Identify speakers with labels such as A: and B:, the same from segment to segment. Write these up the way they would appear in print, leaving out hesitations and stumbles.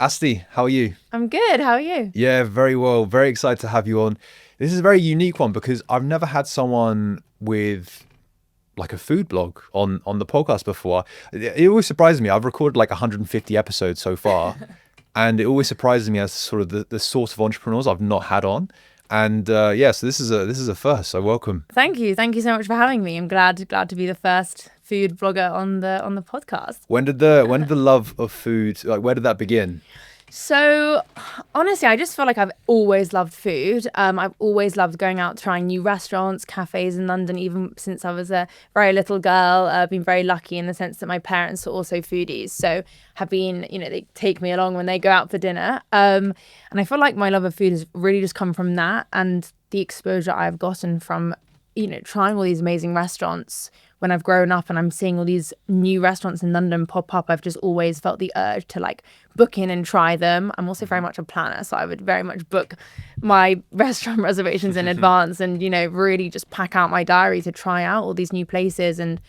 A: Asti, how are you?
B: I'm good. How are you?
A: Yeah, very well. Very excited to have you on. This is a very unique one because I've never had someone with like a food blog on the podcast before. It always surprises me. I've recorded like 150 episodes so far, and it always surprises me as sort of the sort of entrepreneurs I've not had on. And so this is a first. So welcome.
B: Thank you. Thank you so much for having me. I'm glad to be the first food blogger on the podcast.
A: When did the love of food, like, where did that begin?
B: So honestly, I just feel like I've always loved food. I've always loved going out, trying new restaurants, cafes in London, even since I was a very little girl. I've been very lucky in the sense that my parents are also foodies. So have been, they take me along when they go out for dinner. And I feel like my love of food has really just come from that and the exposure I've gotten from, trying all these amazing restaurants. When I've grown up and I'm seeing all these new restaurants in London pop up, I've just always felt the urge to like book in and try them. I'm also very much a planner, so I would very much book my restaurant reservations in advance and, really just pack out my diary to try out all these new places. And,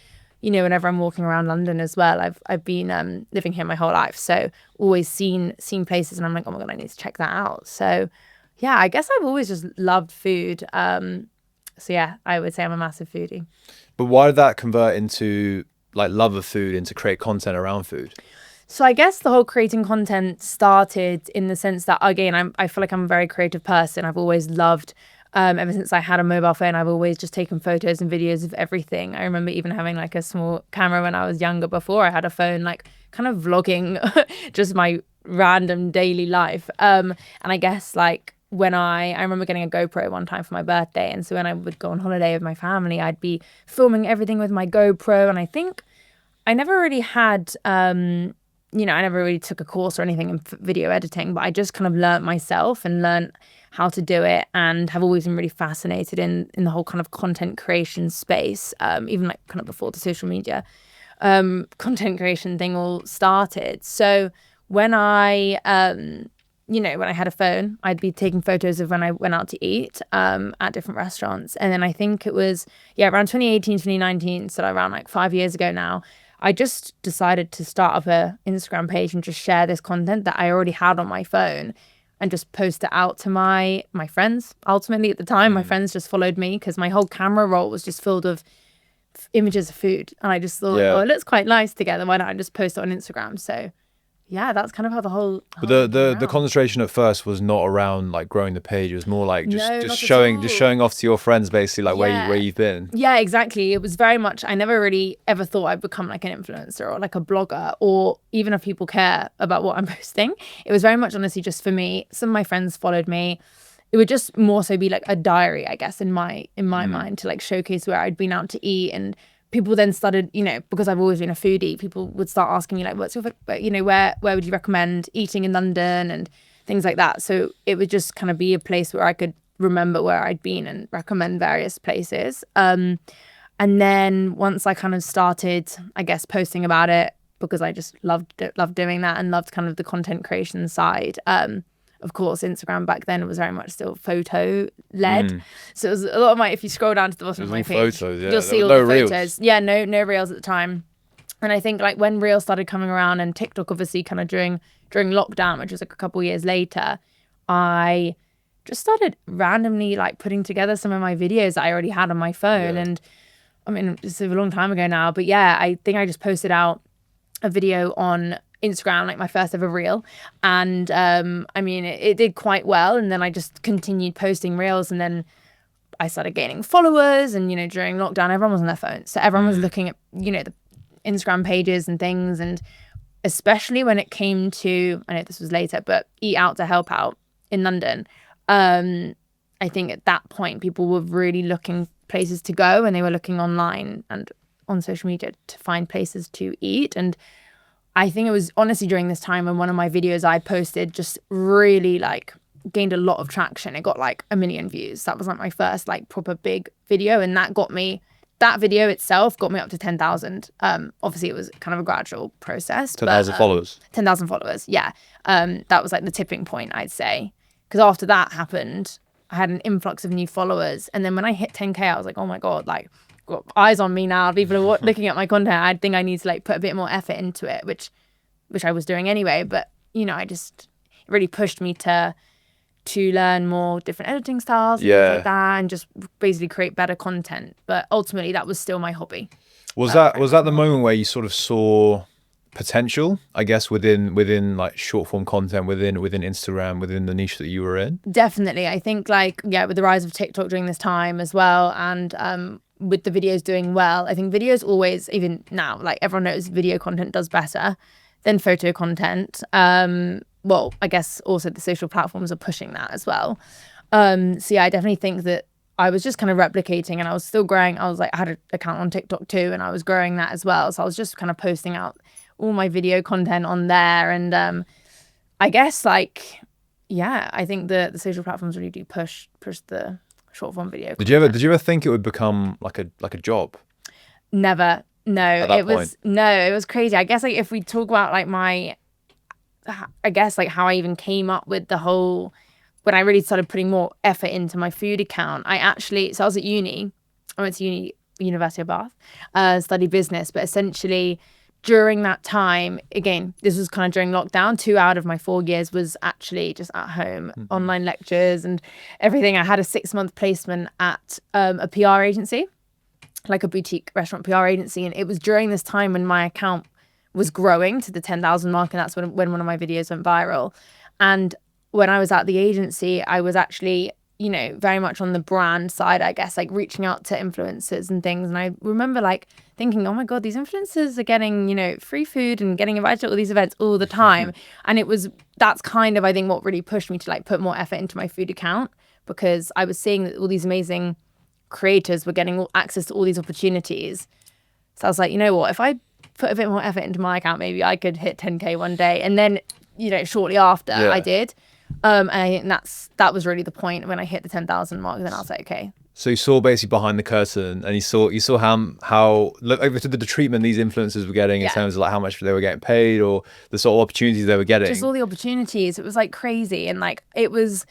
B: whenever I'm walking around London as well, I've been living here my whole life. So always seen places and I'm like, oh my God, I need to check that out. So yeah, I guess I've always just loved food. So yeah, I would say I'm a massive foodie.
A: But why did that convert into like love of food into create content around food?
B: So I guess the whole creating content started in the sense that, again, I feel like I'm a very creative person. I've always loved, ever since I had a mobile phone, I've always just taken photos and videos of everything. I remember even having like a small camera when I was younger before I had a phone, like kind of vlogging just my random daily life. And I guess like, when I remember getting a GoPro one time for my birthday. And so when I would go on holiday with my family, I'd be filming everything with my GoPro. And I think I never really had, I never really took a course or anything in video editing, but I just kind of learnt myself and learnt how to do it and have always been really fascinated in the whole kind of content creation space, even like kind of before the social media content creation thing all started. So when I when I had a phone, I'd be taking photos of when I went out to eat at different restaurants. And then I think it was, around 2018, 2019, so around like 5 years ago now, I just decided to start up a Instagram page and just share this content that I already had on my phone and just post it out to my friends. Ultimately, at the time, my friends just followed me because my whole camera roll was just filled of images of food. And I just thought, it looks quite nice together. Why don't I just post it on Instagram? So yeah, that's kind of how the whole
A: But the concentration at first was not around like growing the page. It was more like just showing off to your friends basically like where you've been.
B: Yeah, exactly. It was very much, I never really ever thought I'd become like an influencer or like a blogger, or even if people care about what I'm posting. It was very much honestly just for me. Some of my friends followed me. It would just more so be like a diary, I guess, in my mind, to like showcase where I'd been out to eat. And people then started, because I've always been a foodie, people would start asking me like, what's your, where would you recommend eating in London and things like that. So it would just kind of be a place where I could remember where I'd been and recommend various places. And then once I kind of started, I guess, posting about it, because I just loved doing that and loved kind of the content creation side. Of course, Instagram back then was very much still photo led. So it was a lot of if you scroll down to the bottom of my page,
A: photos, yeah.
B: You'll see all the photos. Reels. Yeah, no reels at the time. And I think like when reels started coming around and TikTok obviously kind of during lockdown, which was like a couple of years later, I just started randomly like putting together some of my videos that I already had on my phone. And I mean, it's a long time ago now, but yeah, I think I just posted out a video on Instagram, like my first ever reel, and I mean it did quite well, and then I just continued posting reels, and then I started gaining followers, and during lockdown everyone was on their phones, so everyone was looking at the Instagram pages and things, and especially when it came to, I know this was later, but Eat Out to Help Out in London, I think at that point people were really looking places to go, and they were looking online and on social media to find places to eat. And I think it was honestly during this time when one of my videos I posted just really like gained a lot of traction. It got like 1 million views. That was like my first like proper big video, and that video itself got me up to 10,000. Obviously it was kind of a gradual process.
A: 10,000 followers.
B: 10,000 followers, yeah. That was like the tipping point, I'd say. Because after that happened, I had an influx of new followers, and then when I hit 10K, I was like, oh my God, like got eyes on me now. People are looking at my content. I think I need to like put a bit more effort into it, which I was doing anyway. But it really pushed me to learn more different editing styles and
A: Yeah.
B: things like that, and just basically create better content. But ultimately, that was still my hobby.
A: Was that the moment where you sort of saw potential, I guess, within like short form content, within Instagram, within the niche that you were in?
B: Definitely. I think like, yeah, with the rise of TikTok during this time as well, and with the videos doing well, I think videos always, even now, like everyone knows video content does better than photo content. Well, I guess also the social platforms are pushing that as well. So yeah, I definitely think that I was just kind of replicating, and I was still growing. I had an account on TikTok too, and I was growing that as well. So I was just kind of posting out all my video content on there. And I guess like, yeah, I think the social platforms really do push the short form video content.
A: Did you ever think it would become like a job?
B: Never. No,
A: At that point?
B: it was crazy. I guess like if we talk about like I guess like how I even came up with the whole, when I really started putting more effort into my food account, so I was at uni. I went to University of Bath, studied business, but essentially during that time, again, this was kind of during lockdown, 2 out of my 4 years was actually just at home, online lectures and everything. I had a 6-month placement at a PR agency, like a boutique restaurant PR agency. And it was during this time when my account was growing to the 10,000 mark. And that's when one of my videos went viral. And when I was at the agency, I was actually, very much on the brand side, I guess, like reaching out to influencers and things. And I remember like thinking, oh my God, these influencers are getting, free food and getting invited to all these events all the time. And that's kind of, I think, what really pushed me to like put more effort into my food account, because I was seeing that all these amazing creators were getting access to all these opportunities. So I was like, you know what, if I put a bit more effort into my account, maybe I could hit 10K one day. And then, shortly after I did. And I think that was really the point when I hit the 10,000 mark. Then I was like, okay.
A: So you saw basically behind the curtain, and you saw how look over to the treatment these influencers were getting in terms of like how much they were getting paid, or the sort of opportunities they were getting.
B: Just all the opportunities. It was like crazy. And like it was,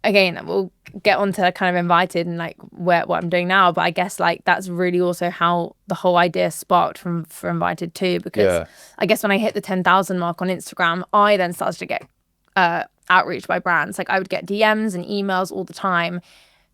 B: again, we'll get on to kind of Invited and like what I'm doing now, but I guess like that's really also how the whole idea sparked for Invited too, because I guess when I hit the 10,000 mark on Instagram, I then started to get outreach by brands. Like I would get DMs and emails all the time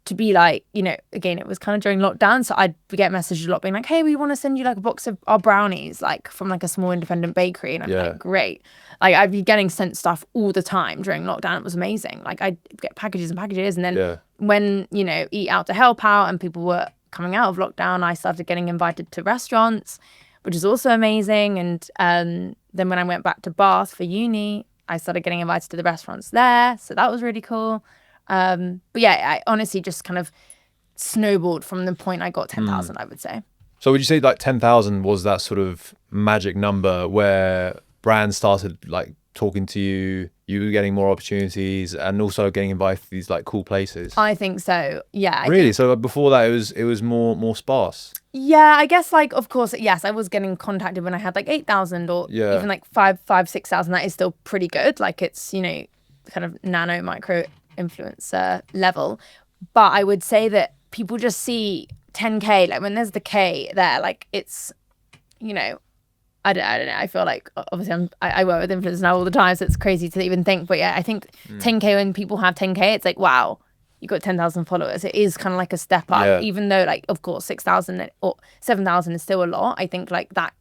B: to be like, again, it was kind of during lockdown, so I'd get messages a lot being like, hey, we want to send you like a box of our brownies, like from like a small independent bakery. And I'm like, great. Like I'd be getting sent stuff all the time during lockdown. It was amazing. Like I'd get packages and packages. And then when, Eat Out to Help Out and people were coming out of lockdown, I started getting invited to restaurants, which is also amazing. And then when I went back to Bath for uni, I started getting invited to the restaurants there. So that was really cool. But yeah, I honestly just kind of snowballed from the point I got 10,000, I would say.
A: So would you say like 10,000 was that sort of magic number where brands started like talking to you, you were getting more opportunities and also getting invited to these like cool places?
B: I think so. Yeah.
A: Really? So before that it was more sparse?
B: Yeah, I guess like, of course, yes, I was getting contacted when I had like 8,000 or even like 6,000. That is still pretty good. Like it's, kind of nano micro influencer level. But I would say that people just see 10K, like when there's the K there, like it's, I don't know. I feel like obviously I work with influencers now all the time, so it's crazy to even think. But yeah, I think 10K, when people have 10K, it's like, wow, you got 10,000 followers. It is kind of like a step up, even though like, of course, 6,000 or 7,000 is still a lot. I think like that,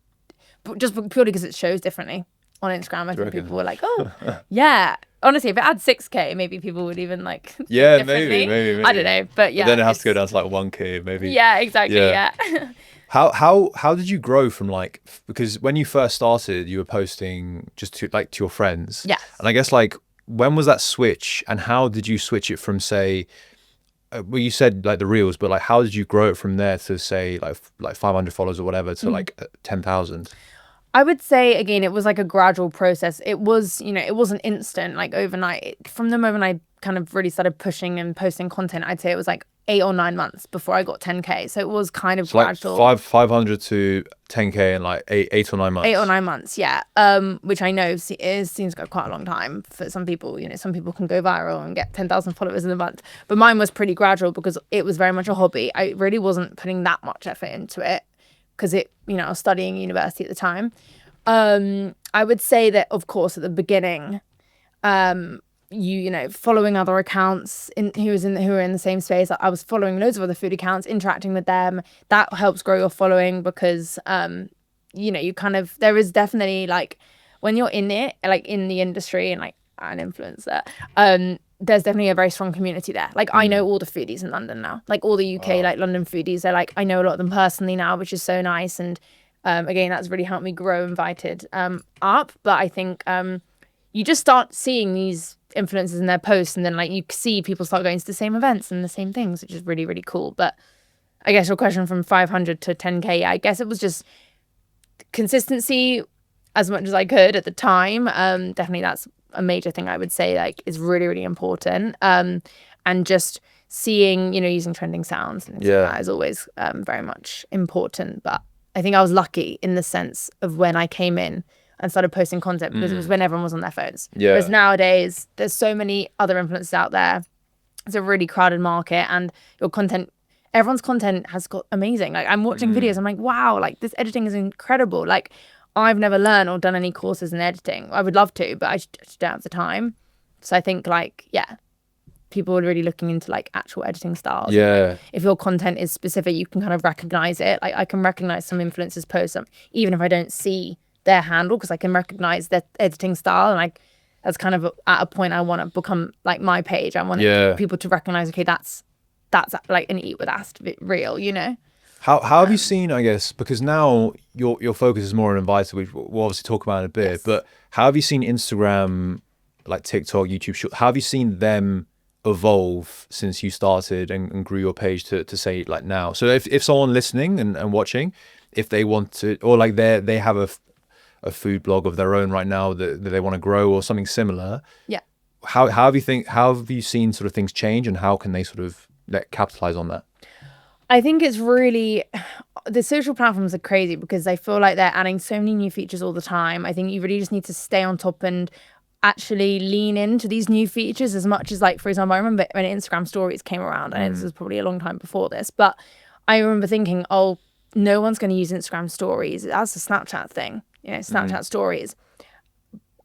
B: just purely because it shows differently on Instagram. I think people were like, oh, yeah. Honestly, if it had 6K, maybe people would even like
A: maybe.
B: I don't know, but yeah.
A: But then it has to go down to like 1K, maybe.
B: Yeah, exactly. Yeah.
A: How did you grow from like, because when you first started, you were posting just to your friends.
B: Yes.
A: And I guess like, when was that switch, and how did you switch it from say, well, you said like the reels, but like how did you grow it from there to say like 500 followers or whatever to like 10,000?
B: I would say, again, it was like a gradual process. It was, it wasn't instant, like overnight. From the moment I kind of really started pushing and posting content, I'd say it was like 8 or 9 months before I got 10K. So it was kind of gradual.
A: Like 500 to 10K in like 8 or 9 months.
B: 8 or 9 months, yeah. Which I know seems like quite a long time for some people. Some people can go viral and get 10,000 followers in a month. But mine was pretty gradual because it was very much a hobby. I really wasn't putting that much effort into it because I was studying university at the time. I would say that, of course, at the beginning, following other accounts who are in the same space. I was following loads of other food accounts, interacting with them. That helps grow your following because you kind of, there is definitely like, when you're in it, like in the industry and like an influencer, there's definitely a very strong community there. Like I know all the foodies in London now, like all the UK like London foodies. They're like, I know a lot of them personally now, which is so nice. And again, that's really helped me grow Invited up. But I think you just start seeing these influencers in their posts, and then like you see people start going to the same events and the same things, which is really, really cool. But I guess your question from 500 to 10K, yeah, I guess it was just consistency as much as I could at the time. Definitely that's a major thing I would say, like, is really, really important. And just seeing, using trending sounds and things like that is always very much important. But I think I was lucky in the sense of when I came in and started posting content, because it was when everyone was on their phones.
A: Yeah.
B: Whereas nowadays, there's so many other influencers out there. It's a really crowded market, and everyone's content has got amazing. Like I'm watching videos, I'm like, wow, like this editing is incredible. Like I've never learned or done any courses in editing. I would love to, but I just don't have the time. So I think like, yeah, people are really looking into like actual editing styles.
A: Yeah.
B: Like, if your content is specific, you can kind of recognize it. Like I can recognize some influencers posts, even if I don't see their handle, because I can recognize their editing style. And like that's kind of at a point I want to become like my page. I want people to recognize, okay, that's like an Eat With Ast reel,
A: How have you seen, I guess, because now your focus is more on Invited, which we'll obviously talk about in a bit, but how have you seen Instagram, like TikTok, YouTube, how have you seen them evolve since you started and grew your page to say like now? So if someone listening and watching, if they want to, or like they have a food blog of their own right now that they want to grow or something similar, how have you seen sort of things change, and how can they sort of capitalize on that?
B: I think it's really, the social platforms are crazy because I feel like they're adding so many new features all the time. I think you really just need to stay on top and actually lean into these new features as much as, like, for example, I remember when Instagram stories came around, and this was probably a long time before this, but I remember thinking, oh, no one's going to use Instagram stories. That's a Snapchat thing, Snapchat stories.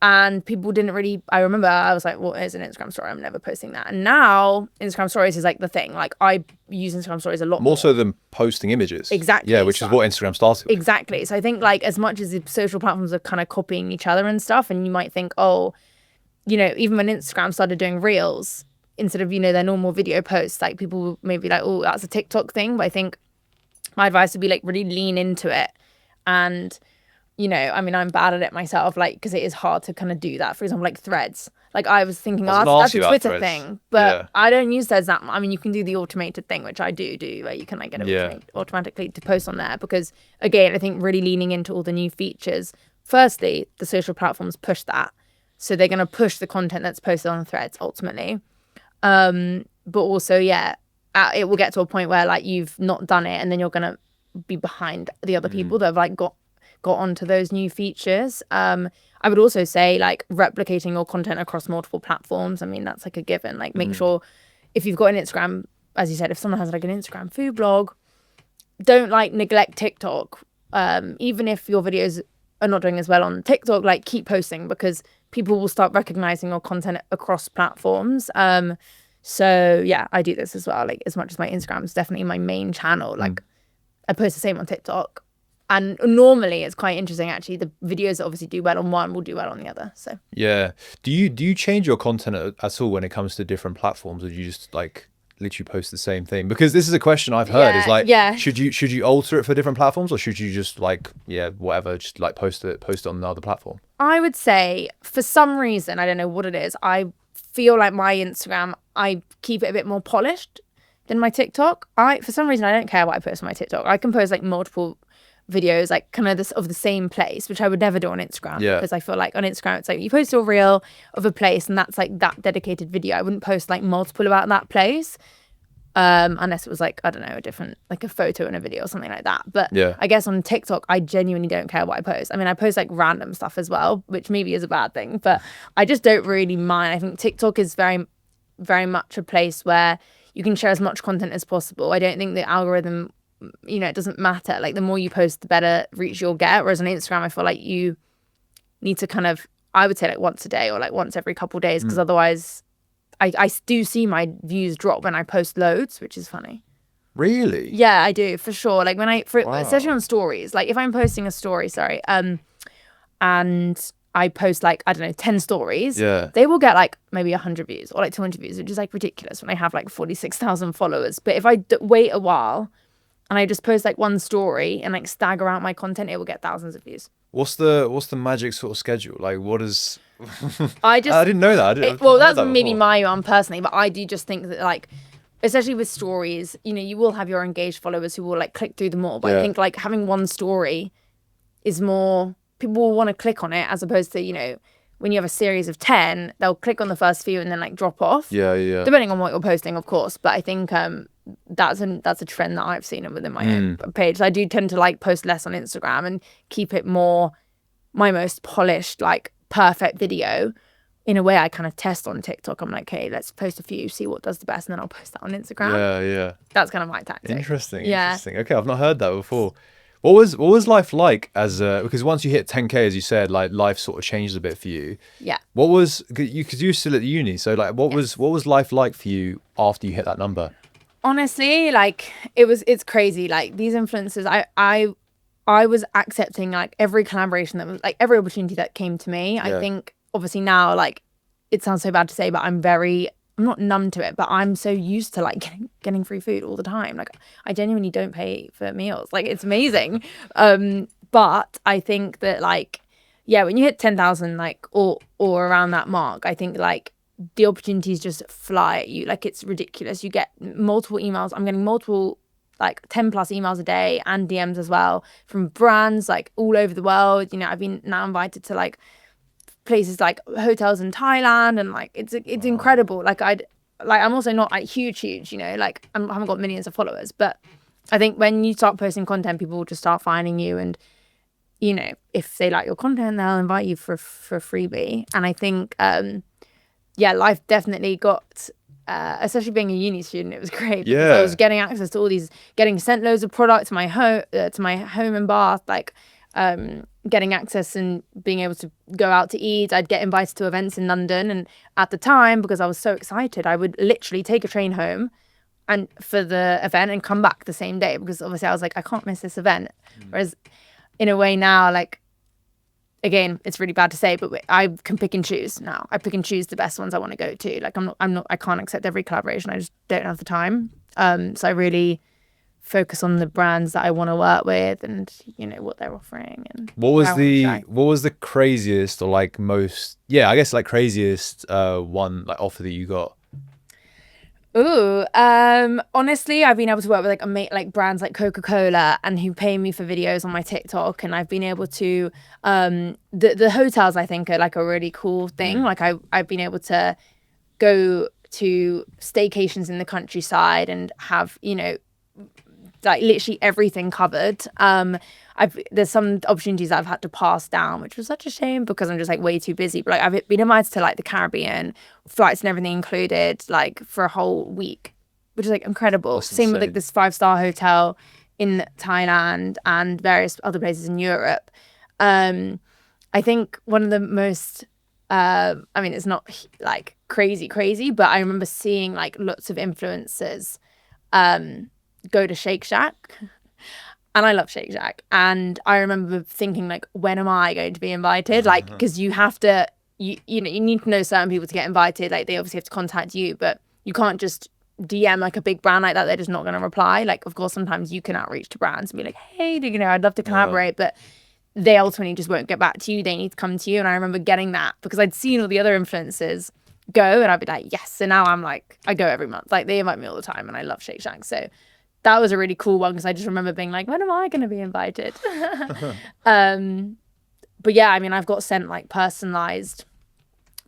B: And people didn't really, I remember I was like, what is an Instagram story? I'm never posting that. And now Instagram stories is like the thing. Like I use Instagram stories a lot more.
A: More so than posting images.
B: Exactly.
A: Yeah, which is what Instagram started with.
B: Exactly. So I think like as much as the social platforms are kind of copying each other and stuff, and you might think, oh, even when Instagram started doing reels instead of, their normal video posts, like people may be like, oh, that's a TikTok thing. But I think my advice would be like really lean into it. And I mean, I'm bad at it myself, like, because it is hard to kind of do that. For example, like threads. Like I was thinking, that's a Twitter thing, but I don't use threads that much. I mean, you can do the automated thing, which I do, where you can like get it automatically to post on there. Because again, I think really leaning into all the new features. Firstly, the social platforms push that, so they're going to push the content that's posted on threads ultimately. But also, it will get to a point where like you've not done it, and then you're going to be behind the other people that have like got onto those new features. I would also say like replicating your content across multiple platforms. I mean, that's like a given. Like make sure if you've got an Instagram, as you said, if someone has like an Instagram food blog, don't like neglect TikTok. Even if your videos are not doing as well on TikTok, like keep posting, because people will start recognizing your content across platforms. So yeah, I do this as well. Like as much as my Instagram is definitely my main channel, like I post the same on TikTok. And normally it's quite interesting, actually. The videos that obviously do well on one will do well on the other. So
A: yeah, do you change your content at all when it comes to different platforms, or do you just like literally post the same thing? Because this is a question I've heard is like, should you alter it for different platforms, or should you just like whatever, just like post it on the other platform?
B: I would say for some reason, I don't know what it is, I feel like my Instagram, I keep it a bit more polished than my TikTok. For some reason, I don't care what I post on my TikTok. I can post like multiple videos like kind of of the same place, which I would never do on Instagram, because I feel like on Instagram it's like you post a reel of a place and that's like that dedicated video. I wouldn't post like multiple about that place unless it was like, I don't know, a different, like a photo and a video or something like that. But I guess on TikTok I genuinely don't care what I post. I mean, I post like random stuff as well, which maybe is a bad thing, but I just don't really mind. I think TikTok is very, very much a place where you can share as much content as possible. I don't think the algorithm it doesn't matter. Like the more you post, the better reach you'll get. Whereas on Instagram, I feel like you need to kind of, I would say like once a day or like once every couple of days, because otherwise I do see my views drop when I post loads, which is funny.
A: Really?
B: Yeah, I do, for sure. Like when
A: Wow.
B: especially on stories, like if I'm posting a story, and I post like, I don't know, 10 stories,
A: Yeah.
B: they will get like maybe 100 views or like 200 views, which is like ridiculous when I have like 46,000 followers. But if I wait a while and I just post like one story and like stagger out my content, it will get thousands of views.
A: What's the magic sort of schedule? Like, what is?
B: I
A: didn't know that.
B: Well, that's maybe my one personally, but I do just think that like, especially with stories, you will have your engaged followers who will like click through them all. But I think like having one story is more, people will want to click on it, as opposed to, when you have a series of 10, they'll click on the first few and then like drop off.
A: Yeah.
B: Depending on what you're posting, of course. But I think that's a trend that I've seen within my own page. So I do tend to like post less on Instagram and keep it more my most polished, like perfect video. In a way, I kind of test on TikTok. I'm like, okay, let's post a few, see what does the best, and then I'll post that on Instagram.
A: Yeah.
B: That's kind of my tactic.
A: Interesting.
B: Yeah.
A: Interesting. Okay, I've not heard that before. What was life like because once you hit 10K, as you said, like life sort of changed a bit for you.
B: Yeah.
A: What was, because you were still at uni, so like what was life like for you after you hit that number?
B: Honestly, like it's crazy. Like these influencers, I was accepting like every collaboration that was like every opportunity that came to me. I think obviously now, like, it sounds so bad to say, but I'm not numb to it, but I'm so used to like getting free food all the time. Like I genuinely don't pay for meals. Like it's amazing. But I think that like, yeah, when you hit 10,000, like, or around that mark, I think like the opportunities just fly at you. Like it's ridiculous. You get multiple emails. I'm getting multiple, like 10 plus emails a day and DMs as well from brands like all over the world. I've been now invited to like places like hotels in Thailand, and like it's incredible. Like I'm also not like huge, like I haven't got millions of followers, but I think when you start posting content, people will just start finding you, and if they like your content, they'll invite you for a freebie. And I think life definitely got especially being a uni student, it was great because I was getting access to all these, getting sent loads of product to my home in Bath, like getting access and being able to go out to eat. I'd get invited to events in London, and at the time, because I was so excited, I would literally take a train home and for the event and come back the same day, because obviously I was like, I can't miss this event. Whereas in a way now, like, again, it's really bad to say, but I can pick and choose now. I pick and choose the best ones I want to go to. Like I can't accept every collaboration. I just don't have the time. So I really focus on the brands that I want to work with, and what they're offering. And
A: what was the craziest, or like most, I guess like craziest one, like offer that you got?
B: Honestly, I've been able to work with like brands like Coca-Cola, and who pay me for videos on my TikTok, and I've been able to the hotels, I think, are like a really cool thing. Like I've been able to go to staycations in the countryside and have like literally everything covered. There's some opportunities that I've had to pass down, which was such a shame because I'm just like way too busy. But like I've been invited to like the Caribbean, flights and everything included, like for a whole week, which is like incredible.
A: That's
B: Same
A: insane.
B: with like this 5-star hotel in Thailand and various other places in Europe. I think one of the most I mean, it's not like crazy, but I remember seeing like lots of influencers go to Shake Shack, and I love Shake Shack, and I remember thinking like, when am I going to be invited? Like, because you have to, you need to know certain people to get invited. Like they obviously have to contact you, but you can't just DM like a big brand like that. They're just not going to reply. Like, of course, sometimes you can outreach to brands and be like, hey, I'd love to collaborate, but they ultimately just won't get back to you. They need to come to you. And I remember getting that because I'd seen all the other influencers go, and I'd be like, yes. So now I'm like, I go every month. Like they invite me all the time, and I love Shake Shack. So that was a really cool one because I just remember being like, when am I going to be invited? But yeah, I mean, I've got sent like personalized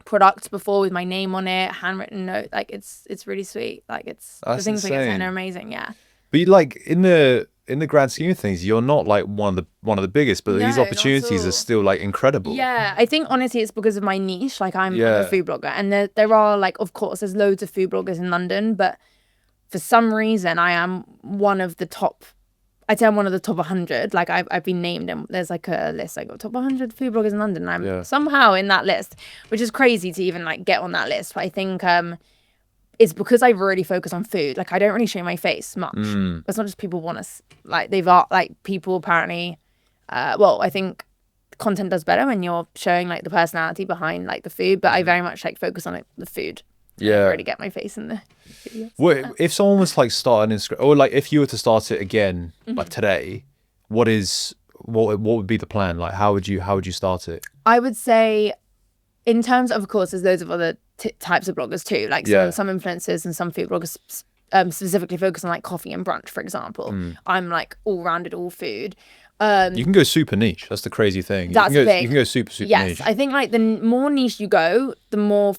B: products before with my name on it, handwritten note. Like it's really sweet. Like
A: That's
B: the things I get
A: insane.
B: sent are amazing. Yeah.
A: But you, like, in the grand scheme of things, you're not like one of the biggest, but
B: No,
A: these
B: not
A: opportunities
B: at
A: are
B: all.
A: still like incredible.
B: Yeah, I think honestly it's because of my niche. Like I'm
A: Yeah.
B: a food blogger, and there are like, of course, there's loads of food bloggers in London, but for some reason I am one of the top I'd say I'm one of the top 100. Like I've been named, and there's like a list like top 100 food bloggers in London, and I'm somehow in that list, which is crazy to even like get on that list. But I think it's because I really focus on food. Like I don't really show my face much. It's not just people want to like people apparently. Well, I think content does better when you're showing like the personality behind like the food, but I very much like focus on like the food.
A: Yeah,
B: really get my face in the videos.
A: Well, if someone was like starting Instagram, or like if you were to start it again like today, what would be the plan? Like how would you start it?
B: I would say, in terms of course, there's loads of other types of bloggers too. Like some influencers and some food bloggers specifically focus on like coffee and brunch, for example. I'm like all rounded, all food.
A: You can go super niche. That's the crazy thing.
B: That's big.
A: You can go super
B: yes,
A: niche.
B: I think like the more niche you go, the more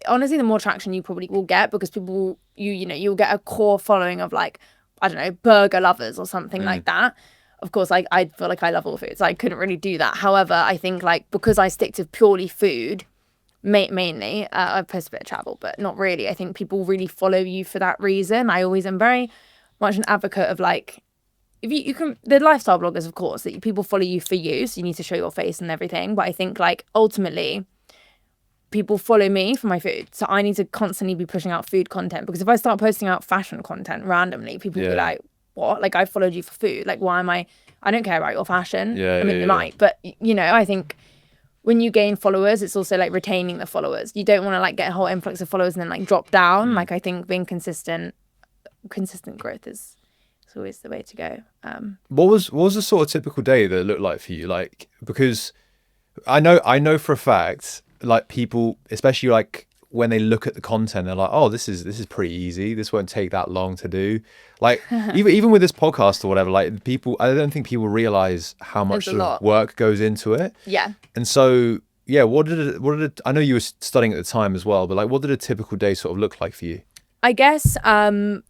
B: honestly the more traction you probably will get, because people you'll get a core following of like, I don't know, burger lovers or something like that. Of course, like I feel like I love all foods, so I couldn't really do that. However, I think like because I stick to purely food mainly, I post a bit of travel, but not really. I think people really follow you for that reason. I always am very much an advocate of like, if you can, the lifestyle bloggers, of course, that people follow you for you, so you need to show your face and everything. But I think like ultimately, people follow me for my food, so I need to constantly be pushing out food content, because if I start posting out fashion content randomly, people will be like, what? Like I followed you for food. Like why am I don't care about your fashion. I mean, they might, but I think when you gain followers, it's also like retaining the followers. You don't want to like get a whole influx of followers and then like drop down. Like I think being consistent growth is always the way to go.
A: What was the sort of typical day that it looked like for you? Like, because I know for a fact, like people, especially like when they look at the content, they're like, oh, this is pretty easy. This won't take that long to do. Like even with this podcast or whatever, like I don't think people realize how much sort of work goes into it.
B: Yeah.
A: And so, yeah, what did it, I know you were studying at the time as well, but like, what did a typical day sort of look like for you?
B: I guess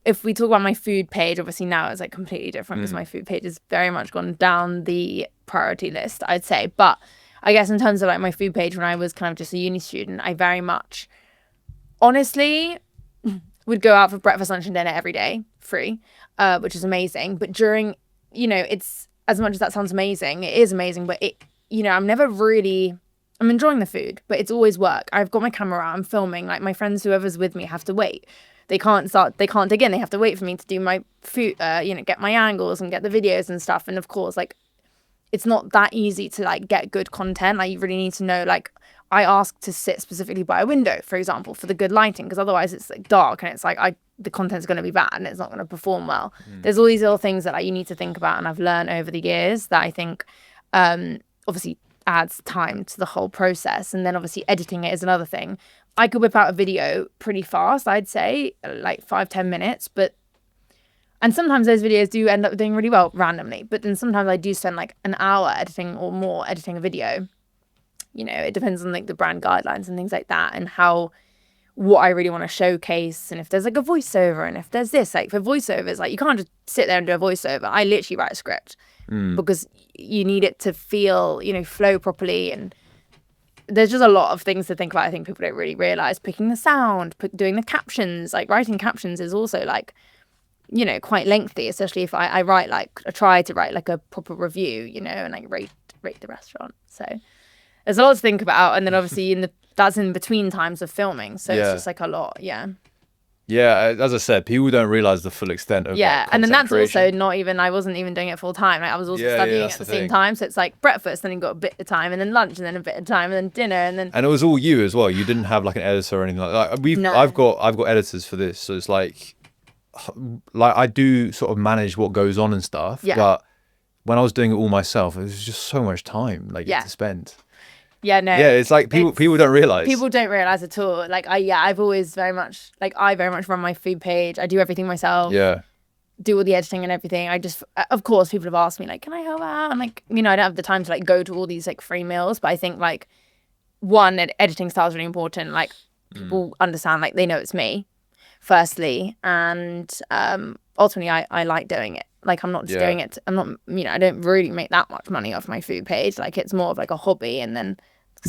B: if we talk about my food page, obviously now it's like completely different because my food page has very much gone down the priority list, I'd say. But I guess in terms of like my food page when I was kind of just a uni student, I very much, honestly, would go out for breakfast, lunch and dinner every day, free, which is amazing. But during, it's, as much as that sounds amazing, it is amazing, but I'm enjoying the food, but it's always work. I've got my camera out, I'm filming, like my friends, whoever's with me have to wait. They can't dig in. They have to wait for me to do my food, get my angles and get the videos and stuff. And of course, like, it's not that easy to like get good content. Like you really need to know, like, I ask to sit specifically by a window, for example, for the good lighting, because otherwise it's like dark and it's like the content's going to be bad and it's not going to perform well. There's all these little things that like, you need to think about, and I've learned over the years that I think obviously adds time to the whole process. And then obviously editing it is another thing. I could whip out a video pretty fast, I'd say, like 5-10 minutes, and sometimes those videos do end up doing really well randomly, but then sometimes I do spend like an hour editing or more editing a video. It depends on like the brand guidelines and things like that, and what I really want to showcase, and if there's like a voiceover, and if there's this, like for voiceovers, like you can't just sit there and do a voiceover. I literally write a script because you need it to feel, flow properly, and there's just a lot of things to think about. I think people don't really realize picking the sound, doing the captions, like writing captions is also like, quite lengthy, especially if I try to write like a proper review, and like rate the restaurant. So there's a lot to think about. And then obviously that's in between times of filming. So it's just like a lot. Yeah.
A: Yeah, as I said, people don't realize the full extent of
B: and then that's
A: creation.
B: Also not even, I wasn't even doing it full time. Like I was also studying at the same time. So it's like breakfast, then you got a bit of time, and then lunch, and then a bit of time, and then dinner, and it was
A: all you as well. You didn't have like an editor or anything like that. No. I've got editors for this, so it's like I do sort of manage what goes on and stuff. Yeah. But when I was doing it all myself, it was just so much time you have to spend.
B: Yeah, no.
A: Yeah, it's like people don't realize.
B: People don't realize at all. Like I've always very much run my food page. I do everything myself.
A: Yeah.
B: Do all the editing and everything. Of course, people have asked me like, can I help out? And like, I don't have the time to like go to all these like free meals. But I think like, one, editing style is really important. Like people understand, like they know it's me, firstly, and ultimately I like doing it. Like I'm not just doing it. I'm not, I don't really make that much money off my food page. Like it's more of like a hobby, and then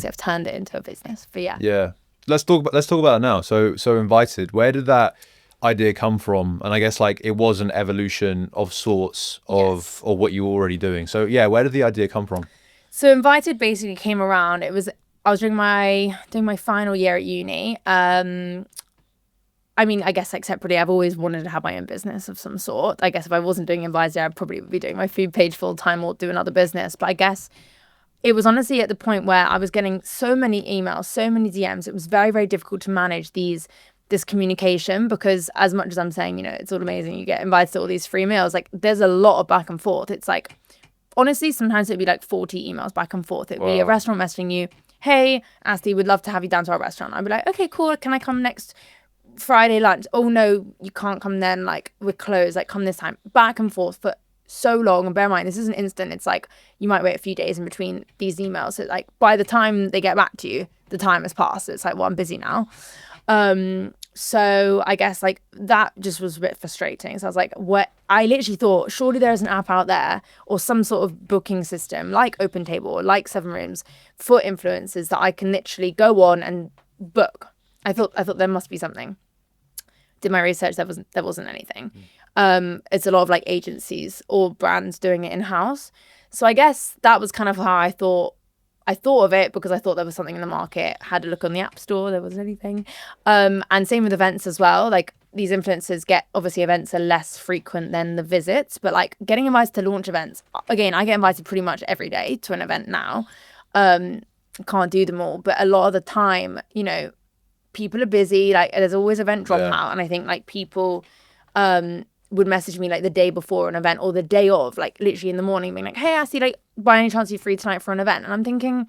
B: I've turned it into a business. But yeah.
A: Yeah. Let's talk about it now. So Invited, where did that, idea come from? And I guess like it was an evolution of sorts of or what you were already doing. So yeah, where did the idea come from?
B: So Invited basically came around. I was doing my final year at uni. I mean, I guess like separately, I've always wanted to have my own business of some sort. I guess if I wasn't doing Invited, I'd probably be doing my food page full time or do another business. But I guess it was honestly at the point where I was getting so many emails, so many DMs. It was very, very difficult to manage this communication, because as much as I'm saying, it's all amazing, you get invited to all these free meals, like there's a lot of back and forth. It's like, honestly, sometimes it'd be like 40 emails back and forth. It'd be a restaurant messaging you, hey, Asti, we'd love to have you down to our restaurant. I'd be like, okay, cool. Can I come next Friday lunch? Oh no, you can't come then. Like we're closed. Like come this time. Back and forth for so long. And bear in mind, this isn't instant. It's like you might wait a few days in between these emails. So like by the time they get back to you, the time has passed. So it's like, well, I'm busy now. So I guess like that just was a bit frustrating. So I was like, I literally thought, surely there's an app out there or some sort of booking system like OpenTable or like Seven Rooms for influencers that I can literally go on and book. I thought there must be something. Did my research, there wasn't anything. It's a lot of like agencies or brands doing it in-house. So I guess that was kind of how I thought of it, because I thought there was something in the market. Had a look on the App Store, there wasn't anything. And same with events as well. Like these influencers obviously events are less frequent than the visits, but like getting invited to launch events, again, I get invited pretty much every day to an event now. Can't do them all, but a lot of the time, people are busy. Like there's always event dropout, and I think like people would message me like the day before an event or the day of, like literally in the morning, being like, hey, I see, like, by any chance you're free tonight for an event? And I'm thinking,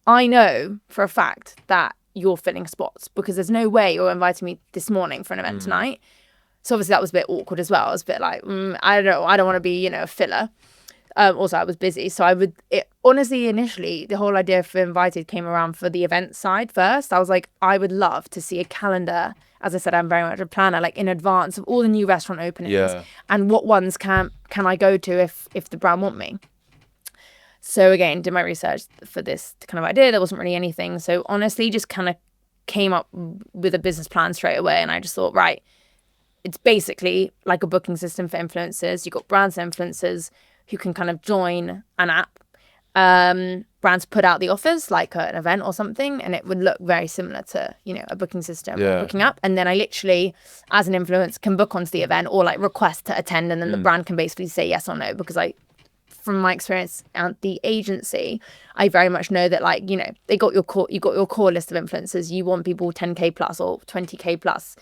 B: I know for a fact that you're filling spots, because there's no way you're inviting me this morning for an event tonight. So obviously that was a bit awkward as well. I was a bit like, I don't know, I don't want to be, a filler. Also, I was busy. So honestly, initially, the whole idea for Invited came around for the event side first. I was like, I would love to see a calendar. As I said, I'm very much a planner, like in advance of all the new restaurant openings and what ones can I go to if the brand want me. So again, did my research for this kind of idea. There wasn't really anything. So honestly, just kind of came up with a business plan straight away. And I just thought, right, it's basically like a booking system for influencers. You've got brands and influencers who can kind of join an app. Brands put out the offers like an event or something, and it would look very similar to a booking system or booking app. And then I literally, as an influencer, can book onto the event or like request to attend, and then the brand can basically say yes or no. Because from my experience at the agency, I very much know that like you got your core list of influencers. You want people 10k plus or 20k plus.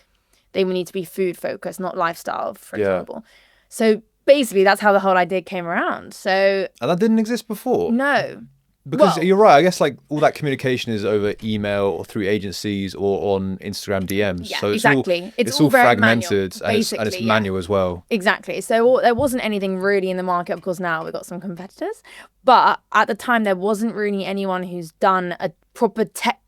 B: They will need to be food focused, not lifestyle, for example. So basically, that's how the whole idea came around. So,
A: and that didn't exist before?
B: No.
A: Because you're right. I guess like all that communication is over email or through agencies or on Instagram DMs.
B: Yeah,
A: so
B: exactly.
A: It's all fragmented
B: manual,
A: and it's manual as well.
B: Exactly. So there wasn't anything really in the market. Of course, now we've got some competitors. But at the time, there wasn't really anyone who's done a proper tech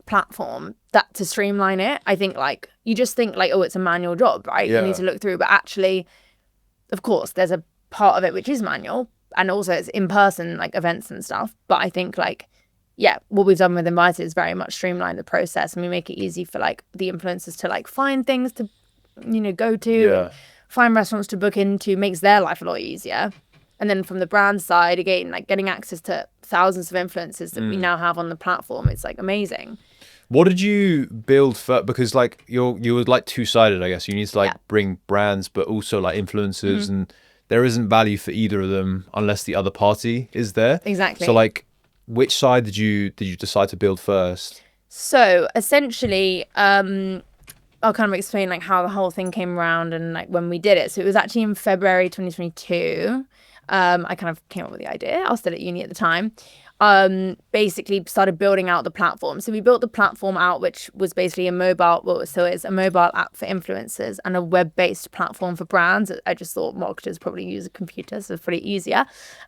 B: platform to streamline it. I think like you just think like, oh, it's a manual job, right? You need to look through. But actually, of course, there's a part of it which is manual, and also it's in person, like events and stuff. But I think like, what we've done with Invited is very much streamline the process, and we make it easy for like the influencers to like find things to, go to, find restaurants to book into, makes their life a lot easier. And then from the brand side, again, like getting access to thousands of influencers that we now have on the platform, it's like amazing.
A: What did you build for? Because like you were like two-sided, I guess. You need to like bring brands, but also like influencers, and there isn't value for either of them unless the other party is there.
B: Exactly.
A: So like, which side did you decide to build first?
B: So essentially, I'll kind of explain like how the whole thing came around and like when we did it. So it was actually in February 2022. I kind of came up with the idea. I was still at uni at the time. Basically started building out the platform. So we built the platform out, which was basically it's a mobile app for influencers and a web-based platform for brands. I just thought marketers probably use a computer, so it's pretty easier.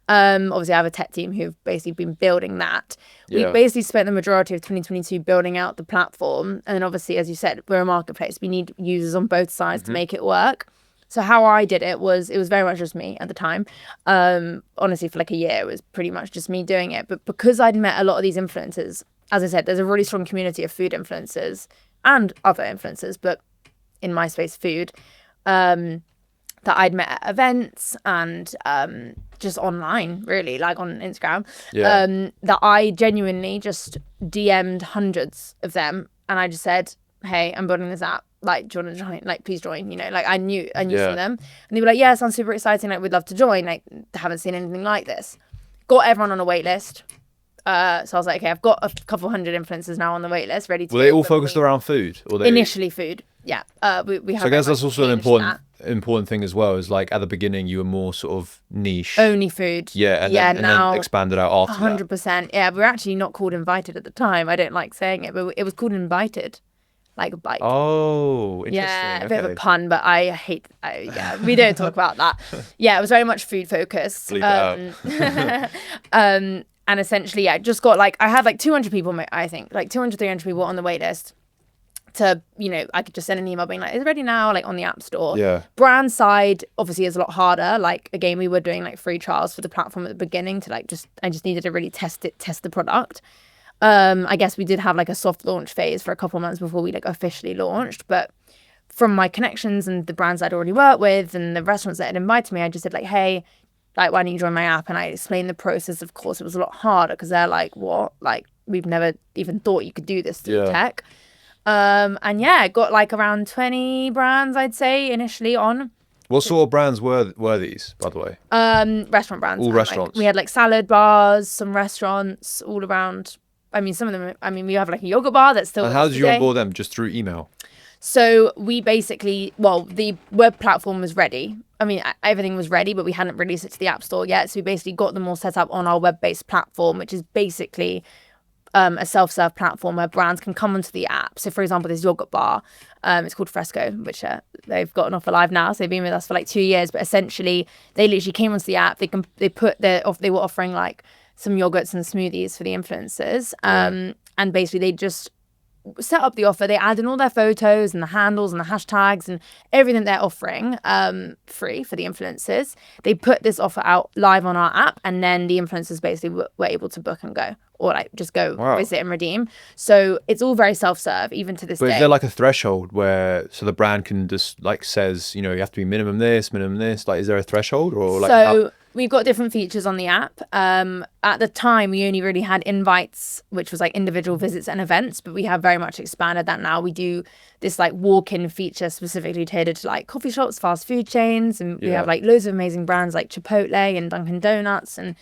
B: Obviously I have a tech team who've basically been building that. We basically spent the majority of 2022 building out the platform. And then obviously, as you said, we're a marketplace. We need users on both sides to make it work. So how I did it was very much just me at the time. Honestly, for like a year, it was pretty much just me doing it. But because I'd met a lot of these influencers, as I said, there's a really strong community of food influencers and other influencers. But in MySpace food, that I'd met at events and just online, really, like on Instagram, that I genuinely just DM'd hundreds of them, and I just said, hey, I'm building this app, like, do you want to join? Like, please join, you know, like I knew from them, and they were like, yeah, sounds super exciting, like, we'd love to join, like, haven't seen anything like this. Got everyone on a wait list. So I was like, okay, I've got a couple hundred influencers now on the wait list, ready to
A: Were they all focused around food? Or they...
B: Initially food, yeah. We have,
A: so I guess that's also an important thing as well, is like at the beginning you were more sort of niche.
B: Only food.
A: Yeah, and then expanded out after
B: 100%. Yeah, we were actually not called Invited at the time. I don't like saying it, but it was called Invited. Like a bike.
A: Oh, interesting.
B: Yeah, a bit of a pun, but I hate. We don't talk about that. Yeah, it was very much food focused.
A: Bleep it
B: out. And essentially, yeah, just got like, I had like 200 people, I think, like 200, 300 people on the wait list to, you know, I could just send an email being like, is it ready now? Like on the App Store.
A: Yeah.
B: Brand side obviously is a lot harder. Like, again, we were doing like free trials for the platform at the beginning to like I just needed to really test the product. I guess we did have like a soft launch phase for a couple of months before we like officially launched, but from my connections and the brands I'd already worked with and the restaurants that had invited me, I just said like, hey, like, why don't you join my app? And I explained the process. Of course, it was a lot harder because they're like, what? Like, we've never even thought you could do this through tech. And yeah, got like around 20 brands, I'd say, initially on.
A: What sort of brands were these, by the way?
B: Restaurant brands.
A: All restaurants.
B: Like, we had like salad bars, some restaurants all around. I mean, some of them, we have like a yogurt bar that's still.
A: And how did you onboard them? Just through email?
B: So we basically, the web platform was ready. I mean, everything was ready, but we hadn't released it to the App Store yet. So we basically got them all set up on our web-based platform, which is basically a self-serve platform where brands can come onto the app. So, for example, this yogurt bar, it's called Fresco, which they've got an offer live now. So they've been with us for like 2 years. But essentially, they literally came onto the app. They were offering like some yogurts and smoothies for the influencers, and basically they just set up the offer. They add in all their photos and the handles and the hashtags and everything they're offering free for the influencers. They put this offer out live on our app, and then the influencers basically were able to book and go, or like just go visit and redeem. So it's all very self-serve even to this day.
A: But is there like a threshold where so the brand can just like says, you know, you have to be minimum this, like is there a threshold or like
B: so we've got different features on the app. At the time, we only really had invites, which was like individual visits and events, but we have very much expanded that now. We do this like walk-in feature specifically tailored to like coffee shops, fast food chains, and we have like loads of amazing brands like Chipotle and Dunkin' Donuts and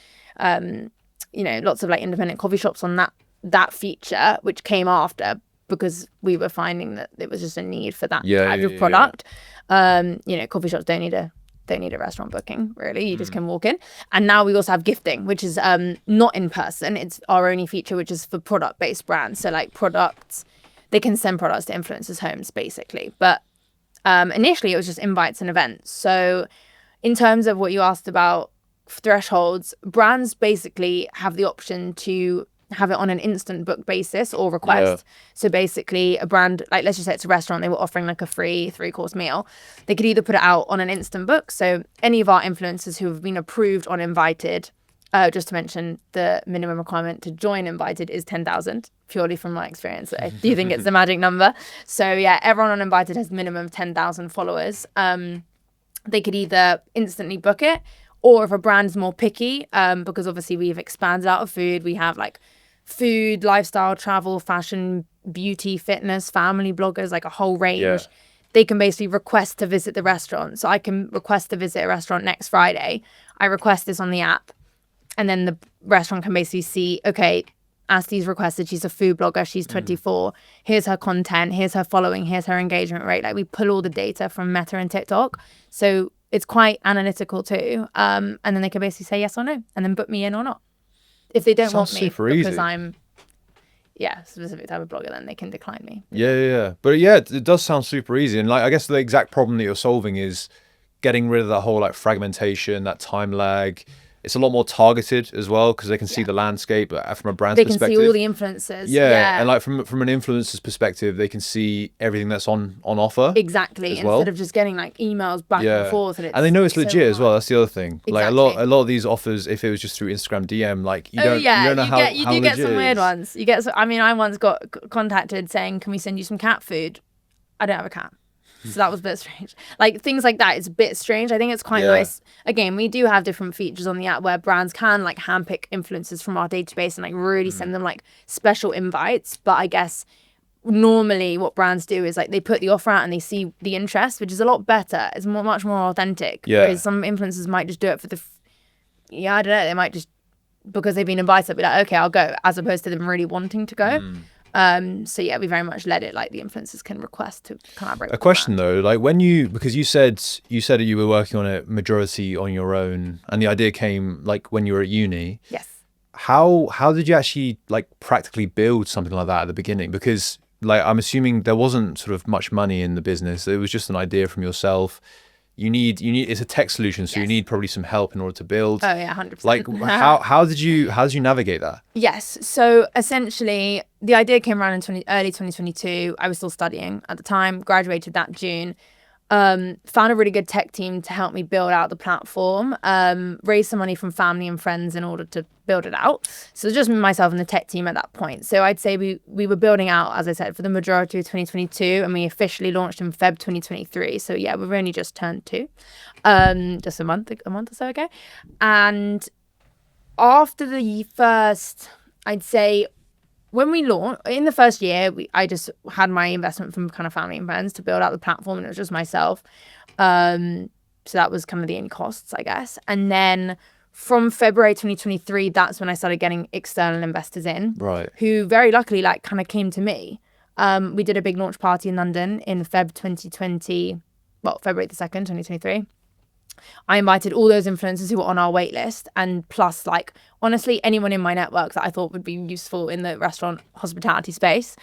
B: you know, lots of like independent coffee shops on that feature, which came after because we were finding that it was just a need for that type of product. You know, coffee shops don't need a restaurant booking, really. You just can walk in. And now we also have gifting, which is not in person. It's our only feature, which is for product-based brands. So like products, they can send products to influencers' homes, basically. But initially, it was just invites and events. So in terms of what you asked about thresholds, brands basically have the option to have it on an instant book basis or request. So basically a brand, like let's just say it's a restaurant, they were offering like a free 3-course meal. They could either put it out on an instant book. So any of our influencers who have been approved on Invited, just to mention the minimum requirement to join Invited is 10,000, purely from my experience. I do think it's the magic number. So yeah, everyone on Invited has minimum 10,000 followers. They could either instantly book it, or if a brand's more picky, because obviously we've expanded out of food, we have like food, lifestyle, travel, fashion, beauty, fitness, family bloggers, like a whole range. They can basically request to visit the restaurant. So I can request to visit a restaurant next Friday. I request this on the app, and then the restaurant can basically see, okay, Asti's requested, she's a food blogger, she's 24, here's her content, here's her following, here's her engagement rate. Like we pull all the data from Meta and TikTok. So it's quite analytical too. And then they can basically say yes or no, and then book me in or not. If they don't want me because I'm a specific type of blogger, then they can decline me.
A: But yeah, it does sound super easy. And like I guess the exact problem that you're solving is getting rid of that whole like fragmentation, that time lag. It's a lot more targeted as well because they can see the landscape from a brand's perspective.
B: They can see all the influencers.
A: And like from an influencer's perspective, they can see everything that's on offer.
B: Exactly. Instead of just getting like emails back and forth.
A: And they know it's legit as well. That's the other thing. Like a lot of these offers, if it was just through Instagram DM, like you don't know how legit. You do get some weird ones.
B: I once got contacted saying, "Can we send you some cat food?" I don't have a cat. So that was a bit strange. Like things like that, it's a bit strange. I think it's quite nice. Again, we do have different features on the app where brands can like handpick influencers from our database and like really send them like special invites. But I guess normally what brands do is like they put the offer out and they see the interest, which is a lot better. It's much more authentic.
A: Yeah.
B: Because some influencers might just do it for I don't know. They might just, because they've been invited, be like, okay, I'll go, as opposed to them really wanting to go. So yeah, we very much let it like the influencers can request to collaborate.
A: A question though, like because you said that you were working on it majority on your own, and the idea came like when you were at uni.
B: Yes.
A: How did you actually like practically build something like that at the beginning? Because like I'm assuming there wasn't sort of much money in the business. It was just an idea from yourself. You need it's a tech solution, so you need probably some help in order to build.
B: Oh yeah, 100%.
A: Like how did you navigate that?
B: Yes. So essentially the idea came around in early 2022. I was still studying at the time, graduated that June. Found a really good tech team to help me build out the platform, raised some money from family and friends in order to build it out. So just myself and the tech team at that point. So I'd say we were building out, as I said, for the majority of 2022, and we officially launched in Feb 2023. So yeah, we've only just turned 2, just a month or so ago. And after the first, I'd say, when we launched, in the first year, I just had my investment from kind of family and friends to build out the platform, and it was just myself. So that was kind of the only costs, I guess. And then from February 2023, that's when I started getting external investors in,
A: Right.
B: who very luckily like kind of came to me. We did a big launch party in London in February the 2nd, 2023. I invited all those influencers who were on our wait list, and plus like honestly anyone in my network that I thought would be useful in the restaurant hospitality space.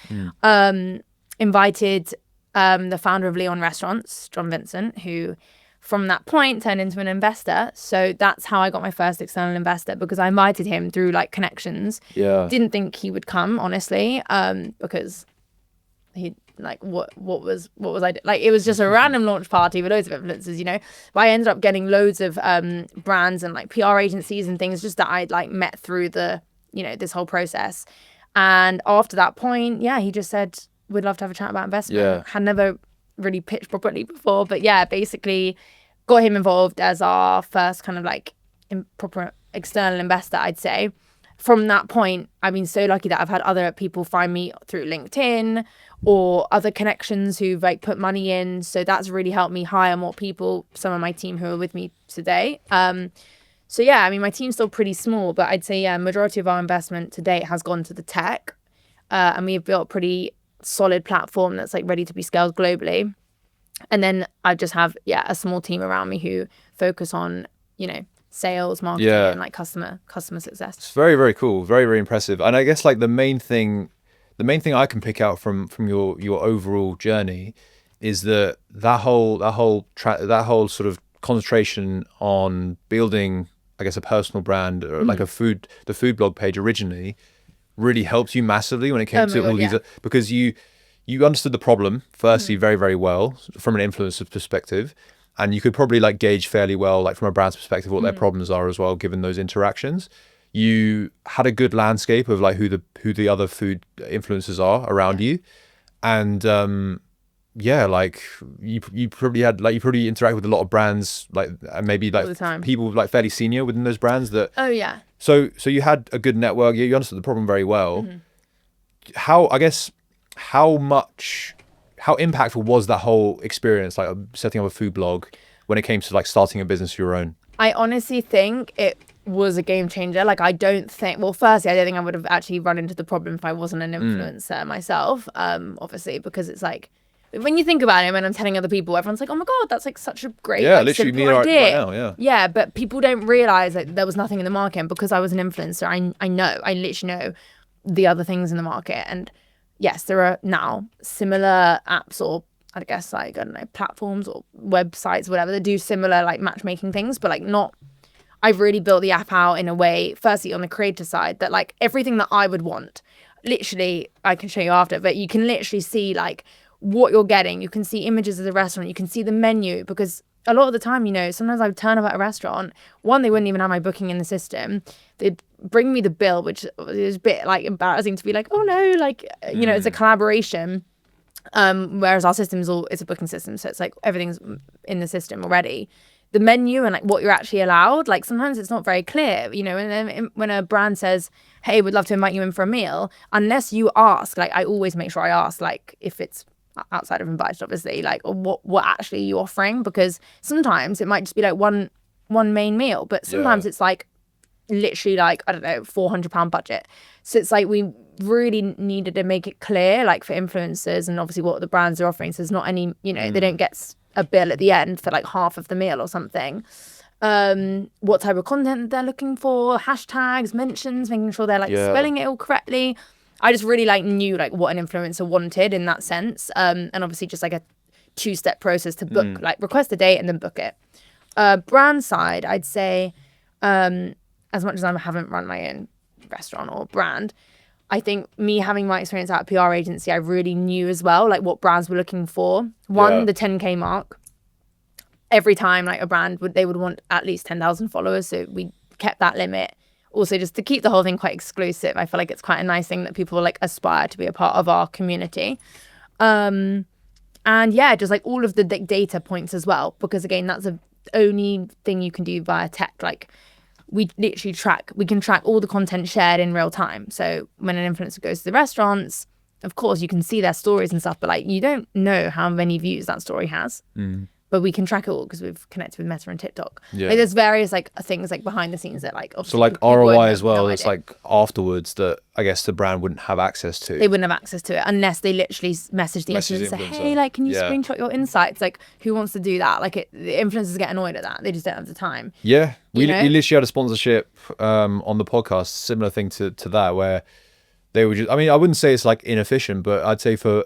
B: Invited the founder of Leon Restaurants, John Vincent, who from that point turned into an investor. So that's how I got my first external investor, because I invited him through like connections.
A: Yeah.
B: Didn't think he would come, honestly, because he like what was I like, it was just a random launch party with loads of influencers, you know. But I ended up getting loads of brands and like PR agencies and things just that I'd like met through the, you know, this whole process. And after that point, yeah, he just said we'd love to have a chat about investment.
A: Yeah.
B: Had never really pitched properly before, but yeah, basically got him involved as our first kind of like proper external investor, I'd say. From that point, I've been so lucky that I've had other people find me through LinkedIn or other connections who've like put money in. So that's really helped me hire more people, some of my team who are with me today. So yeah, I mean, my team's still pretty small, but I'd say, yeah, majority of our investment to date has gone to the tech. And we've built a pretty solid platform that's like ready to be scaled globally. And then I just have, yeah, a small team around me who focus on, you know, sales, marketing, and like customer success.
A: It's very, very cool. Very, very impressive. And I guess like the main thing I can pick out from your overall journey is that whole sort of concentration on building, I guess, a personal brand or like the food blog page originally really helped you massively when it came to all these, because you understood the problem firstly very, very well from an influencer's perspective. And you could probably like gauge fairly well, like from a brand's perspective, what their problems are as well, given those interactions. You had a good landscape of like who the other food influencers are around you, and yeah, like you probably interact with a lot of brands, like and maybe like people like fairly senior within those brands that.
B: Oh yeah.
A: So you had a good network. You understood the problem very well. How impactful was that whole experience, like setting up a food blog, when it came to like starting a business of your own?
B: I honestly think it was a game changer. Like, I don't think, well, firstly, I don't think I would have actually run into the problem if I wasn't an influencer myself, obviously, because it's like, when you think about it, when I'm telling other people, everyone's like, oh my God, that's like such a great like, simple idea.
A: Right now,
B: yeah, but people don't realize that there was nothing in the market. And because I was an influencer, I literally know the other things in the market. And yes, there are now similar apps or I guess like, I don't know, platforms or websites, whatever, that do similar like matchmaking things, but like not, I've really built the app out in a way, firstly on the creator side, that like everything that I would want, literally, I can show you after, but you can literally see like what you're getting. You can see images of the restaurant, you can see the menu, because a lot of the time, you know, sometimes I would turn up at a restaurant, one, they wouldn't even have my booking in the system. They'd bring me the bill, which is a bit like embarrassing to be like, oh no, like, you know, it's a collaboration. Whereas our system's it's a booking system, so it's like everything's in the system already. The menu and like what you're actually allowed, like sometimes it's not very clear, you know. And then when a brand says, "Hey, we'd love to invite you in for a meal," unless you ask, like I always make sure I ask, like if it's outside of invited, obviously, like what actually are you offering? Because sometimes it might just be like one main meal, but sometimes it's like literally like, I don't know, £400 budget. So it's like we really needed to make it clear, like for influencers and obviously what the brands are offering. So there's not any, you know, they don't get a bill at the end for like half of the meal or something. What type of content they're looking for, hashtags, mentions, making sure they're like spelling it all correctly. I just really like knew like what an influencer wanted in that sense. And obviously just like a 2-step process to book, like request a date and then book it. Brand side, I'd say, as much as I haven't run my own restaurant or brand, I think me having my experience at a PR agency, I really knew as well, like what brands were looking for. One, the 10K mark. Every time like a brand they would want at least 10,000 followers. So we kept that limit. Also just to keep the whole thing quite exclusive. I feel like it's quite a nice thing that people like aspire to be a part of our community. And yeah, just like all of the data points as well, because again, that's the only thing you can do via tech. Like we can track all the content shared in real time. So when an influencer goes to the restaurants, of course you can see their stories and stuff, but like you don't know how many views that story has. But we can track it all because we've connected with Meta and TikTok.
A: Yeah.
B: Like there's various like things like behind the scenes that like
A: so like ROI as well. It's like afterwards that I guess the brand wouldn't have access to.
B: They wouldn't have access to it unless they literally message the influencer and say, "Hey, like, can you screenshot your insights?" Like, who wants to do that? Like, the influencers get annoyed at that. They just don't have the time.
A: Yeah, we literally had a sponsorship on the podcast, similar thing to that, where they were just. I mean, I wouldn't say it's like inefficient, but I'd say for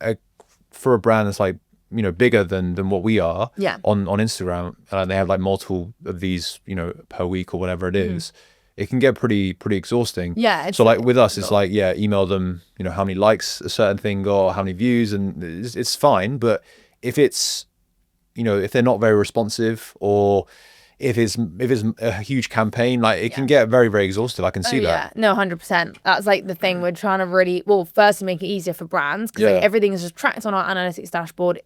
A: a brand that's like, you know, bigger than what we are on Instagram, and they have like multiple of these, you know, per week or whatever it is, it can get pretty exhausting.
B: Yeah.
A: So like with us, it's like, email them, you know, how many likes a certain thing got, how many views, and it's fine. But if it's, you know, if they're not very responsive, or if it's a huge campaign, like it can get very, very exhaustive. I can see that.
B: Yeah, no, 100%. That's like the thing. We're trying to really, well, first to make it easier for brands, because like everything is just tracked on our analytics dashboard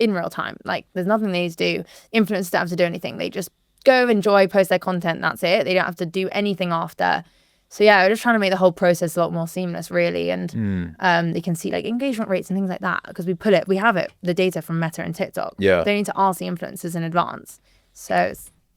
B: in real time. Like there's nothing they need to do. Influencers don't have to do anything. They just go, enjoy, post their content. That's it. They don't have to do anything after. So yeah, we're just trying to make the whole process a lot more seamless, really. And they can see like engagement rates and things like that, because we have the data from Meta and TikTok.
A: Yeah.
B: They need to ask the influencers in advance. So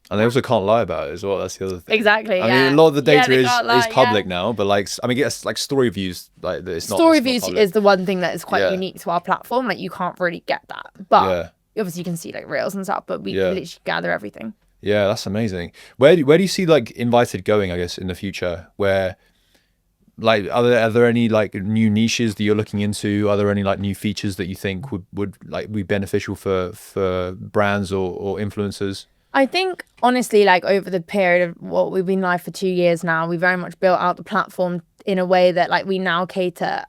A: and they also can't lie about it as well. That's the other thing.
B: Exactly.
A: I mean, a lot of the data is public
B: yeah.
A: now, but like, I mean, it's like story views. Like it's not.
B: Story views is the one thing that is quite unique to our platform. Like you can't really get that, but obviously you can see like reels and stuff. But we literally gather everything. Yeah,
A: that's amazing. Where do you see like Invited going, I guess, in the future? Where like are there any like new niches that you're looking into? Are there any like new features that you think would like be beneficial for brands or influencers?
B: I think honestly, like over the period of what we've been live for 2 years now, we very much built out the platform in a way that like we now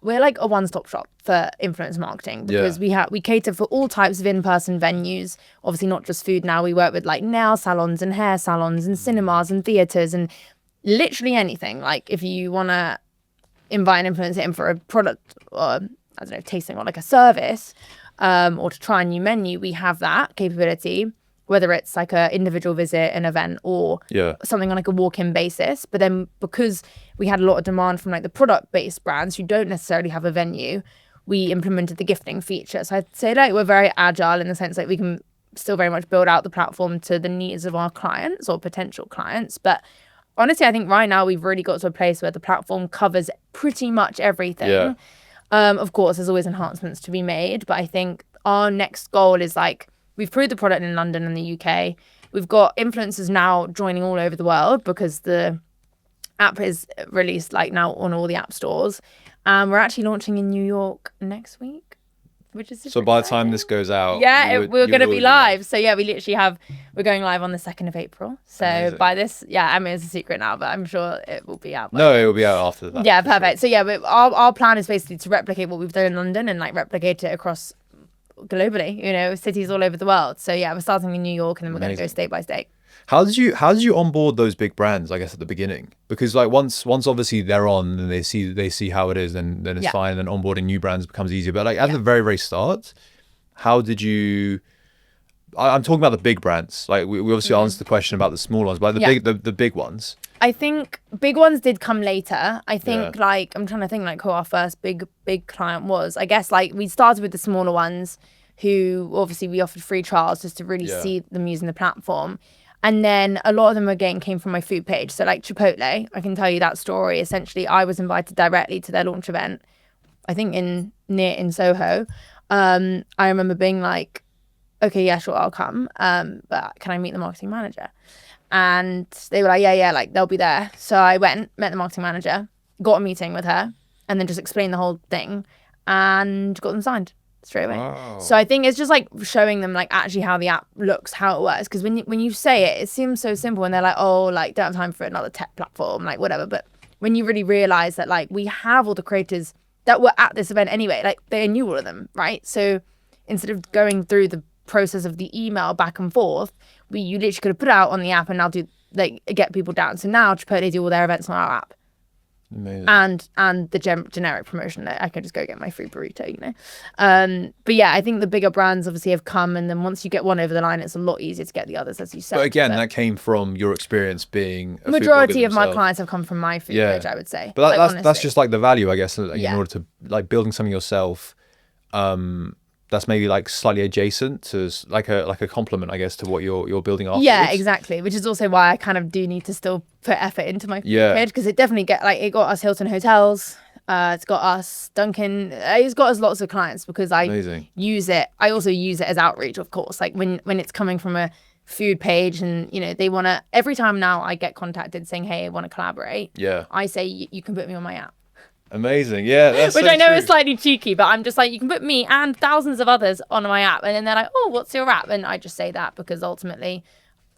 B: we're like a one-stop shop for influencer marketing, because we cater for all types of in-person venues. Obviously not just food now. We work with like nail salons and hair salons and cinemas and theaters and literally anything. Like if you want to invite an influencer in for a product or I don't know, tasting or like a service, or to try a new menu, we have that capability. Whether it's like an individual visit, an event, or something on like a walk-in basis. But then because we had a lot of demand from like the product-based brands who don't necessarily have a venue, we implemented the gifting feature. So I'd say like we're very agile in the sense that we can still very much build out the platform to the needs of our clients or potential clients. But honestly, I think right now we've really got to a place where the platform covers pretty much everything. Yeah. Of course, there's always enhancements to be made, but I think our next goal is like, we've proved the product in London and the UK. We've got influencers now joining all over the world because the app is released like now on all the app stores. We're actually launching in New York next week, which is
A: so by the time this goes out,
B: we're going to be live. So yeah, we're going live on the 2nd of April. So amazing. By this, I mean, it's a secret now, but I'm sure it will be out.
A: No, it will be out after that.
B: Yeah, perfect. Sure. So yeah, our plan is basically to replicate what we've done in London and like replicate it globally, you know, cities all over the world. So yeah, we're starting in New York and then we're going to go state by state.
A: How did you onboard those big brands, I guess, at the beginning? Because like once obviously they're on and they see how it is, then it's
B: Yeah.
A: fine, and onboarding new brands becomes easier. But like at
B: Yeah.
A: the very start, how did you I'm talking about the big brands. Like we obviously answered the question about the small ones, but like
B: Yeah.
A: the big ones.
B: I think big ones did come later. I think
A: Yeah.
B: like I'm trying to think like who our first big client was. I guess like we started with the smaller ones who obviously we offered free trials just to really
A: Yeah.
B: see them using the platform. And then a lot of them again came from my food page. So like Chipotle, I can tell you that story. Essentially, I was invited directly to their launch event, I think in Soho. I remember being like, okay, yeah, sure, I'll come. But can I meet the marketing manager? And they were like, yeah, like they'll be there. So I went, met the marketing manager, got a meeting with her, and then just explained the whole thing and got them signed straight away.
A: Wow.
B: So I think it's just like showing them like actually how the app looks, how it works. Because when you say it, it seems so simple and they're like, oh, like don't have time for another tech platform, like whatever. But when you really realize that like we have all the creators that were at this event anyway, like they knew all of them, right? So instead of going through the process of the email back and forth, you literally could have put it out on the app and now do like get people down. So now Chipotle do all their events on our app.
A: Amazing.
B: And the generic promotion that I can just go get my free burrito, you know. But yeah, I think the bigger brands obviously have come, and then once you get one over the line, it's a lot easier to get the others, as you said.
A: But again, that came from your experience being a food
B: majority
A: blogger
B: of my
A: themselves.
B: clients have come from my food
A: Yeah.
B: page, I would say.
A: But
B: like,
A: that's
B: honestly.
A: just like the value, I guess, in
B: Yeah.
A: order to like building something yourself. That's maybe like slightly adjacent to like a compliment, I guess, to what you're building afterwards.
B: Yeah, exactly. Which is also why I kind of do need to still put effort into my
A: Yeah.
B: page, because it definitely it got us Hilton hotels. It's got us Dunkin'. It's got us lots of clients because I
A: Amazing.
B: use it. I also use it as outreach, of course. Like when it's coming from a food page, and you know they want to. Every time now I get contacted saying, "Hey, I want to collaborate."
A: Yeah.
B: I say you can put me on my app.
A: Amazing. Yeah. That's
B: Which
A: so
B: I know
A: true.
B: is slightly cheeky, but I'm just like, you can put me and thousands of others on my app. And then they're like, oh, what's your app? And I just say that because ultimately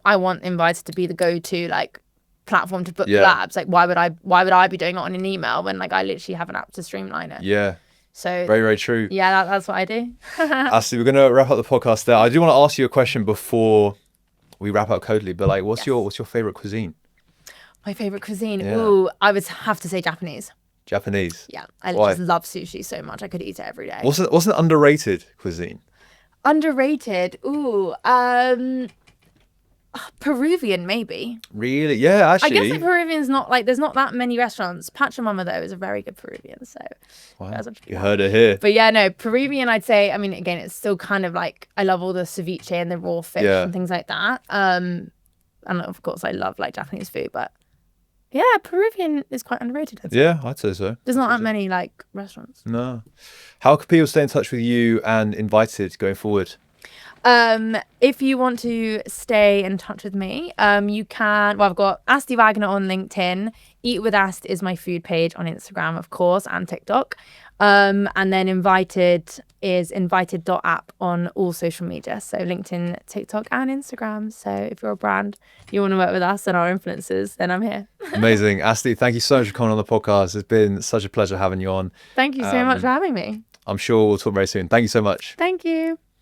B: I want Invited to be the go-to like platform to book
A: Yeah.
B: collabs. Like why would I be doing it on an email when like I literally have an app to streamline it?
A: Yeah.
B: So
A: Very true.
B: yeah, that's what I do.
A: Ashley, we're gonna wrap up the podcast there. I do want to ask you a question before we wrap up Codely, but like what's your favorite cuisine?
B: My favorite cuisine.
A: Yeah.
B: Ooh, I would have to say Japanese.
A: Japanese.
B: Yeah, I
A: Why?
B: just love sushi so much. I could eat it every day.
A: What's an underrated cuisine?
B: Underrated. Ooh, Peruvian maybe.
A: Really? Yeah,
B: I
A: actually.
B: guess like Peruvian's not like there's not that many restaurants. Pachamama though is a very good Peruvian, so
A: Wow.
B: that's what
A: You heard it here.
B: But yeah, no, Peruvian I'd say, I mean again it's still kind of like I love all the ceviche and the raw fish
A: Yeah.
B: and things like that. And of course I love like Japanese food, but yeah, Peruvian is quite underrated. I'd say.
A: Yeah, I'd say so.
B: There's not that many like restaurants.
A: No. How can people stay in touch with you and Invited going forward?
B: If you want to stay in touch with me, you can. Well, I've got Asti Wagner on LinkedIn. Eat with Ast is my food page on Instagram, of course, and TikTok. And then Invited is invited.app on all social media. So LinkedIn, TikTok, and Instagram. So if you're a brand, you want to work with us and our influencers, then I'm here.
A: Amazing. Asti, thank you so much for coming on the podcast. It's been such a pleasure having you on.
B: Thank you so much for having me.
A: I'm sure we'll talk very soon. Thank you so much.
B: Thank you.